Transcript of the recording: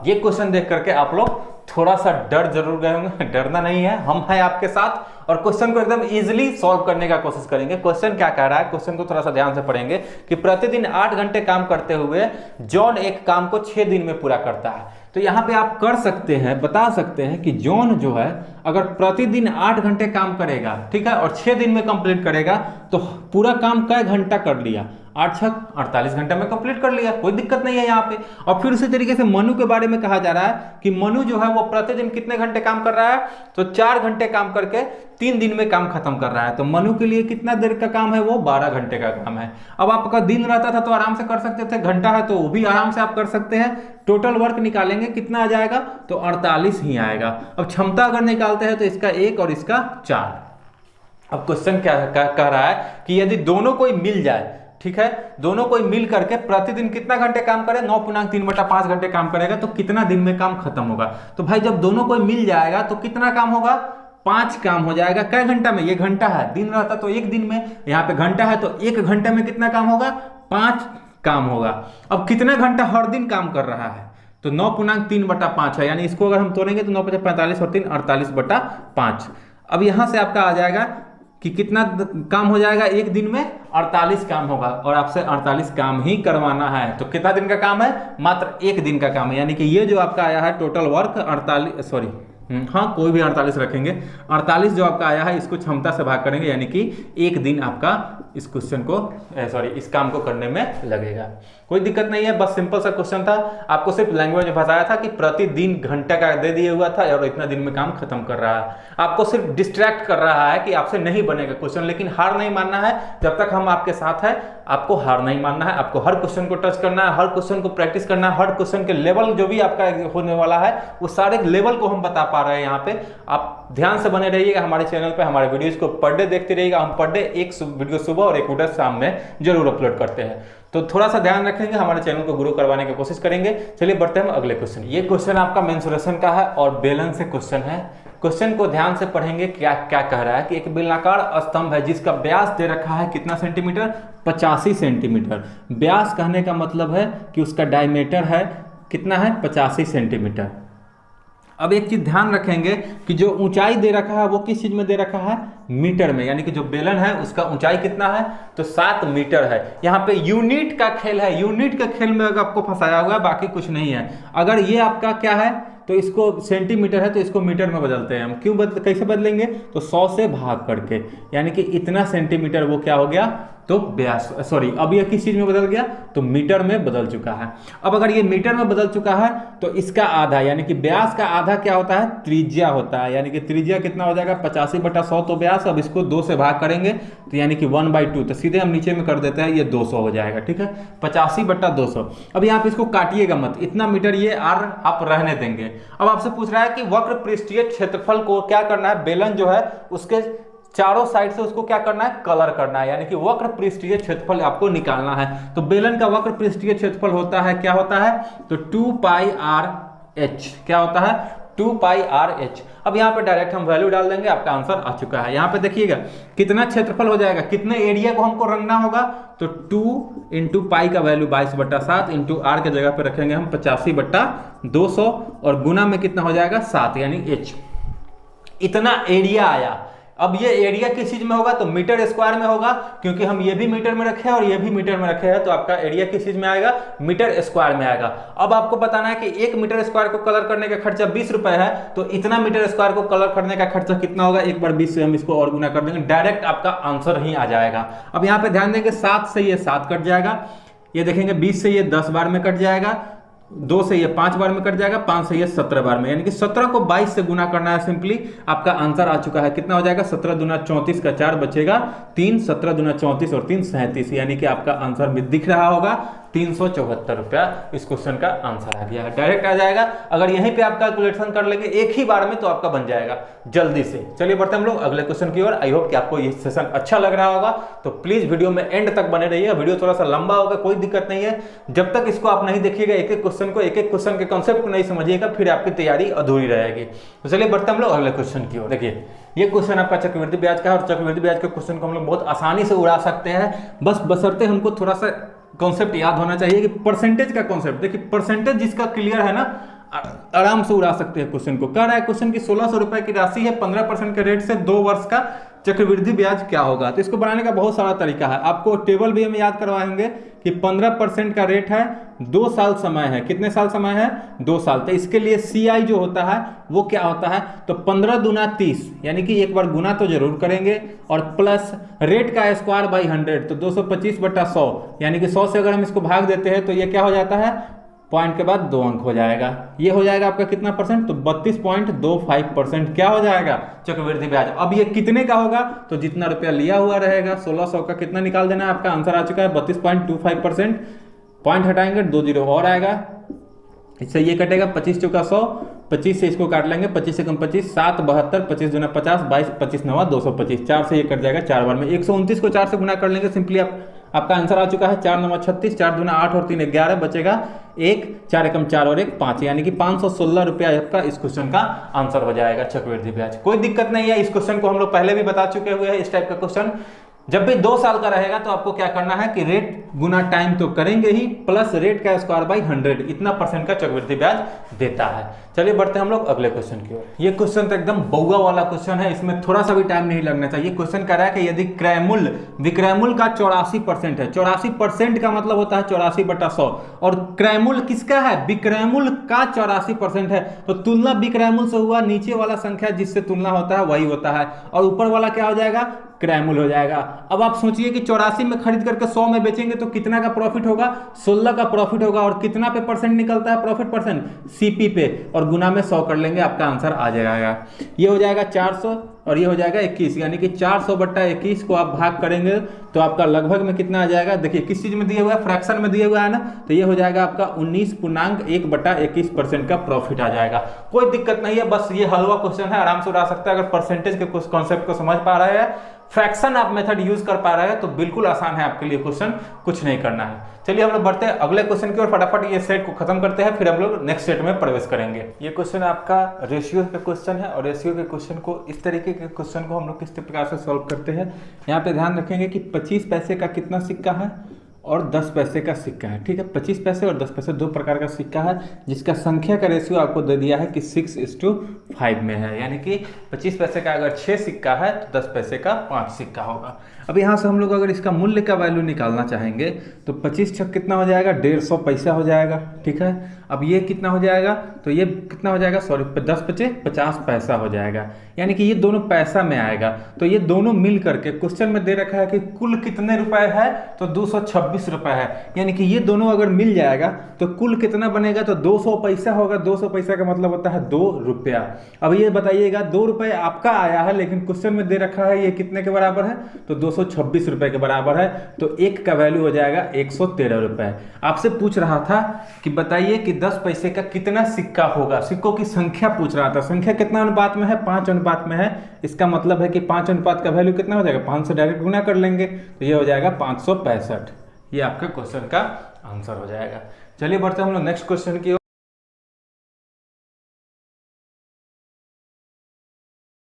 ये क्वेश्चन देख करके आप लोग थोड़ा सा डर जरूर गए होंगे। डरना नहीं है, हम हैं आपके साथ और क्वेश्चन को एकदम इजीली सॉल्व करने का कोशिश करेंगे। क्वेश्चन क्या कह रहा है, क्वेश्चन को थोड़ा सा ध्यान से पढ़ेंगे कि प्रतिदिन 8 घंटे काम करते हुए जॉन एक काम को 6 दिन में पूरा करता है। तो यहाँ पे आप कर सकते हैं, बता सकते हैं कि जॉन जो है अगर प्रतिदिन 8 घंटे काम करेगा, ठीक है, और 6 दिन में कंप्लीट करेगा तो पूरा काम कै घंटा कर लिया, 8 6 48 घंटे में कंप्लीट कर लिया, कोई दिक्कत नहीं है यहाँ पे। और फिर उसी तरीके से मनु के बारे में कहा जा रहा है कि मनु जो है वो प्रतिदिन कितने घंटे काम कर रहा है, तो 4 घंटे काम करके 3 दिन में काम खत्म कर रहा है। तो मनु के लिए कितना देर का काम है, वो 12 घंटे का काम है। अब आपका दिन रहता था तो आराम से कर सकते थे, घंटा है तो वो भी आराम से आप कर सकते हैं। टोटल वर्क निकालेंगे कितना आ जाएगा, तो 48 ही आएगा। अब क्षमता अगर निकालते हैं तो इसका 1 और इसका 4। अब क्वेश्चन क्या कह रहा है कि यदि दोनों कोई मिल जाए, ठीक है, दोनों कोई मिल करके प्रतिदिन कितना घंटे काम करे, 9.3/5 घंटे काम करेगा तो कितना दिन में काम खत्म होगा। तो भाई जब दोनों कोई मिल जाएगा तो कितना काम होगा, 5 काम हो जाएगा। कै घंटा में, ये घंटा है, दिन रहता तो 1 दिन में, यहाँ पे घंटा है तो 1 घंटे में कितना काम होगा, 5 काम होगा। अब कितना घंटा हर दिन काम कर रहा है, तो 9.3/5 है, यानी इसको अगर हम तोड़ेंगे तो 9 × 45 और 3 48/5। अब यहां से आपका आ जाएगा कि कितना काम हो जाएगा, 1 दिन में 48 काम होगा और आपसे 48 काम ही करवाना है। तो कितना दिन का काम है, मात्र 1 दिन का काम है। यानी कि ये जो आपका आया है टोटल वर्क 48, सॉरी हाँ कोई भी 48 रखेंगे, 48 जो आपका आया है इसको क्षमता से भाग करेंगे, यानी कि 1 दिन आपका इस क्वेश्चन को इस काम को करने में लगेगा। कोई दिक्कत नहीं है, बस सिंपल सा क्वेश्चन था। आपको सिर्फ लैंग्वेज में बताया था कि प्रतिदिन घंटे का दे दिया हुआ था और इतना दिन में काम खत्म कर रहा है। आपको सिर्फ डिस्ट्रैक्ट कर रहा है कि आपसे नहीं बनेगा क्वेश्चन, लेकिन हार नहीं मानना है। जब तक हम आपके साथ हैं आपको हार नहीं मानना है, आपको हर क्वेश्चन को टच करना है, हर क्वेश्चन को प्रैक्टिस करना है, हर क्वेश्चन के लेवल जो भी आपका होने वाला है वो सारे लेवल को हम बता पा रहे हैं यहाँ पे। आप ध्यान से बने रहिएगा हमारे चैनल पे, हमारे वीडियोस को पर डे देखते रहिएगा। हम पर डे एक वीडियो सुबह और एक वीडियो शाम में जरूर अपलोड करते हैं, तो थोड़ा सा ध्यान रखेंगे, हमारे चैनल को ग्रो करवाने की कोशिश करेंगे। चलिए बढ़ते हैं अगले क्वेश्चन। ये क्वेश्चन आपका मेंसुरेशन का है और बेलन से क्वेश्चन है। क्वेश्चन को ध्यान से पढ़ेंगे, क्या क्या कह रहा है कि एक बेलनाकार स्तंभ है जिसका व्यास दे रखा है कितना सेंटीमीटर, 85 सेंटीमीटर। व्यास कहने का मतलब है कि उसका डायमीटर है कितना है, 85 सेंटीमीटर। अब एक चीज ध्यान रखेंगे कि जो ऊंचाई दे रखा है वो किस चीज में दे रखा है, मीटर में, यानी कि जो बेलन है उसका ऊंचाई कितना है, तो 7 मीटर है। यहाँ पे यूनिट का खेल है, यूनिट के खेल में अगर आपको फंसाया हुआ है, बाकी कुछ नहीं है। अगर ये आपका क्या है तो इसको सेंटीमीटर है तो इसको मीटर में बदलते हैं हम। क्यों कैसे बदलेंगे, तो 100 से भाग करके, यानी कि इतना सेंटीमीटर वो क्या हो गया, तो व्यास, सॉरी अब ये किस चीज में बदल गया, तो मीटर में बदल चुका है। अब अगर ये मीटर में बदल चुका है तो इसका आधा, यानी कि व्यास का आधा क्या होता है, त्रिज्या होता है। यानी कि त्रिज्या कितना हो जाएगा, 85/100 तो व्यास। अब इसको 2 से भाग करेंगे तो यानी कि 1/2, तो सीधे हम नीचे में कर देते हैं, ये 200 हो जाएगा, ठीक है, 85/200। अब यहाँ पे इसको काटिएगा मत, इतना मीटर ये आर आप रहने देंगे। अब आपसे पूछ रहा है कि वक्र पृष्ठीय क्षेत्रफल को क्या करना है, बेलन जो है उसके चारों साइड से उसको क्या करना है, कलर करना है, यानी कि वक्र पृष्ठीय क्षेत्रफल आपको निकालना है। तो बेलन का वक्र पृष्ठीय क्षेत्रफल होता है, क्या होता है, तो 2πr/h, क्या होता है, 2πr/h। अब यहाँ पे डायरेक्ट हम वैल्यू डाल देंगे, आपका आंसर आ चुका है। यहाँ पे देखिएगा कितना क्षेत्रफल हो जाएगा, कितने एरिया को हमको रंगना होगा, तो 2 × पाई का वैल्यू 22/7 × r के जगह पे रखेंगे हम 85/200 और गुना में कितना हो जाएगा, 7, यानी h। इतना एरिया आया। अब ये एरिया किस चीज में होगा, तो मीटर स्क्वायर में होगा, क्योंकि हम ये भी मीटर में रखे हैं और ये भी मीटर में रखे हैं, तो आपका एरिया किस चीज में आएगा, मीटर स्क्वायर में आएगा। अब आपको बताना है कि 1 मीटर स्क्वायर को कलर करने का खर्चा 20 रुपए है, तो इतना मीटर स्क्वायर को कलर करने का खर्चा कितना होगा, एक बार 20 से हम इसको और गुना कर देंगे, डायरेक्ट आपका आंसर ही आ जाएगा। अब यहाँ पे ध्यान देंगे, 7 से ये 7 कट जाएगा, ये देखेंगे 20 से ये 10 बार में कट जाएगा, 2 से ये 5 बार में कट जाएगा, 5 से ये 17 बार में, यानी कि 17 को 22 से गुना करना है सिंपली। आपका आंसर आ चुका है, कितना हो जाएगा, 17 दूना 34 का 4 बचेगा 3, 17 दूना 34 और 3 37, यानी कि आपका आंसर भी दिख रहा होगा 374 रुपया। इस क्वेश्चन का आंसर आ गया है, डायरेक्ट आ जाएगा। अगर यहीं पे आप कैलकुलेशन कर लेंगे एक ही बार में तो आपका बन जाएगा जल्दी से। चलिए बढ़ते हम लोग अगले क्वेश्चन की ओर। आई होप कि आपको ये सेशन अच्छा लग रहा होगा, तो प्लीज वीडियो में एंड तक बने रहिएगा। वीडियो थोड़ा सा लंबा होगा, कोई दिक्कत नहीं है, जब तक इसको आप नहीं देखिएगा, एक एक क्वेश्चन के कॉन्सेप्ट को नहीं समझिएगा, फिर आपकी तैयारी अधूरी रहेगी। तो चलिए बढ़ते हम लोग अगले क्वेश्चन की ओर। देखिए ये क्वेश्चन आपका चक्रवृद्धि ब्याज का है और चक्रवृद्धि ब्याज के क्वेश्चन को हम लोग बहुत आसानी से उड़ा सकते हैं, बस बशर्ते हमको थोड़ा सा कॉन्सेप्ट याद होना चाहिए कि परसेंटेज का कॉन्सेप्ट। देखिए परसेंटेज जिसका क्लियर है ना, आराम से उड़ा सकते हैं क्वेश्चन को। कह रहा है क्वेश्चन की 1600 रुपए की राशि है, 15% के रेट से 2 वर्ष का चक्रवृद्धि ब्याज क्या होगा। तो इसको बनाने का बहुत सारा तरीका है, आपको टेबल भी हम याद करवाएंगे कि 15% का रेट है, 2 साल समय है। कितने साल समय है? 2 साल। तो इसके लिए CI जो होता है वो क्या होता है? तो 15 दूना 30, यानी कि एक बार गुना तो जरूर करेंगे, और प्लस रेट का स्क्वायर बाई 100, तो 225/100, यानी कि 100 से अगर हम इसको भाग देते हैं तो ये क्या हो जाता है? पॉइंट के बाद 2 अंक हो जाएगा। ये हो जाएगा आपका कितना परसेंट? तो 32.25% क्या हो जाएगा? चक्रवृद्धि ब्याज। अब ये कितने का होगा? तो जितना रुपया लिया हुआ रहेगा 1600 का कितना निकाल देना है, आपका आंसर आ चुका है 32.25%। पॉइंट हटाएंगे 2 जीरो और आएगा, इससे ये कटेगा 25 चौका 100, 25 से इसको काट लेंगे, 25 से कम 25, 7 72, 25 दूना 50, 22 25 9 225, 4 से ये कट जाएगा 4 बार में, 129 को 4 से गुना कर लेंगे, सिंपली आपका आंसर आ चुका है 4 9 36, 4 दूना 8 और 3 11, बचेगा 1, 4 एकम 4 और 1 5, यानी कि 516 रुपया आपका इस क्वेश्चन का आंसर हो जाएगा चक्रवृद्धि ब्याज। कोई दिक्कत नहीं है, इस क्वेश्चन को हम लोग पहले भी बता चुके हुए हैं। इस टाइप का क्वेश्चन जब भी 2 साल का रहेगा तो आपको क्या करना है कि रेट गुना टाइम तो करेंगे ही, प्लस रेट का स्क्वायर बाई 100, इतना परसेंट का चक्रवृद्धि ब्याज देता है। चलिए बढ़ते हैं हम लोग अगले क्वेश्चन की ओर। ये क्वेश्चन तो एकदम बउआ वाला क्वेश्चन है, इसमें थोड़ा सा भी टाइम नहीं लगना चाहिए। क्वेश्चन कह रहा है कि यदि क्रयमूल्य विक्रयमूल्य का 84% है, 84% का मतलब होता है 84/100, और क्रयमूल्य किसका है? विक्रयमूल्य का 84% है, तो तुलना विक्रयमूल्य से हुआ, नीचे वाला संख्या जिससे तुलना होता है वही होता है, और ऊपर वाला क्या हो जाएगा? क्रयमूल्य हो जाएगा। अब आप सोचिए कि 84 में खरीद करके 100 में बेचेंगे तो कितना का प्रॉफिट होगा? 16 का प्रॉफिट होगा, और कितना पे परसेंट निकलता है प्रॉफिट परसेंट? CP पे, और गुना में 100 कर लेंगे, आपका आंसर आ जाएगा। ये हो जाएगा 400 और ये हो जाएगा 21, यानी कि 400/21 को आप भाग करेंगे तो आपका लगभग में कितना आ जाएगा? देखिए किस चीज में दिया हुआ है? फ्रैक्शन में दिया हुआ है ना, तो ये हो जाएगा आपका 19.1/21% का प्रॉफिट आ जाएगा। कोई दिक्कत नहीं है, बस ये हलवा क्वेश्चन है, आराम से उड़ा सकते हैं। अगर परसेंटेज के कुछ कॉन्सेप्ट को समझ पा रहे हैं, फ्रैक्शन आप मेथड यूज कर पा रहे हैं, तो बिल्कुल आसान है आपके लिए क्वेश्चन, कुछ नहीं करना है। चलिए हम लोग बढ़ते हैं अगले क्वेश्चन की ओर, फटाफट ये सेट को खत्म करते हैं, फिर हम लोग नेक्स्ट सेट में प्रवेश करेंगे। ये क्वेश्चन आपका रेशियो का क्वेश्चन है, और रेशियो के क्वेश्चन को, इस तरीके के क्वेश्चन को हम लोग किस प्रकार से सॉल्व करते हैं। यहाँ पे ध्यान रखेंगे कि 25 पैसे का कितना सिक्का है और 10 पैसे का सिक्का है, ठीक है। 25 पैसे और 10 पैसे 2 प्रकार का सिक्का है, जिसका संख्या का रेशियो आपको दे दिया है कि 6:5 में है, यानी कि 25 पैसे का अगर 6 सिक्का है तो 10 पैसे का 5 सिक्का होगा। अब यहाँ से हम लोग अगर इसका मूल्य का वैल्यू निकालना चाहेंगे तो 25 छक कितना हो जाएगा? 150 पैसा हो जाएगा, ठीक है। अब ये कितना हो जाएगा? तो ये कितना हो जाएगा? सॉरी, 10 पचे 50 पैसा हो जाएगा, यानी कि ये दोनों पैसा में आएगा। तो ये दोनों मिल करके क्वेश्चन में दे रखा है कि कुल कितने रुपए है? तो 226 रुपए है, यानी कि ये दोनों अगर मिल जाएगा तो कुल कितना बनेगा? तो 200 पैसा होगा। 200 पैसा का मतलब होता है 2 रुपया। अब ये बताइएगा 2 रुपये आपका आया है, लेकिन क्वेश्चन में दे रखा है ये कितने के बराबर है? तो 226 रुपए के बराबर है, तो एक का वैल्यू हो जाएगा 113 रुपए। आपसे पूछ रहा था कि बताइए कि 10 पैसे का कितना सिक्का होगा, सिक्कों की संख्या पूछ रहा था। संख्या कितना अनुपात में है? 5 अनुपात में है। इसका मतलब है कि 5 अनुपात का वैल्यू कितना हो जाएगा? 5 से डायरेक्ट गुना कर लेंगे, तो ये हो जाएगा 565। ये आपके क्वेश्चन का आंसर हो जाएगा। चलिए बढ़ते हैं हम लोग नेक्स्ट क्वेश्चन की ओर।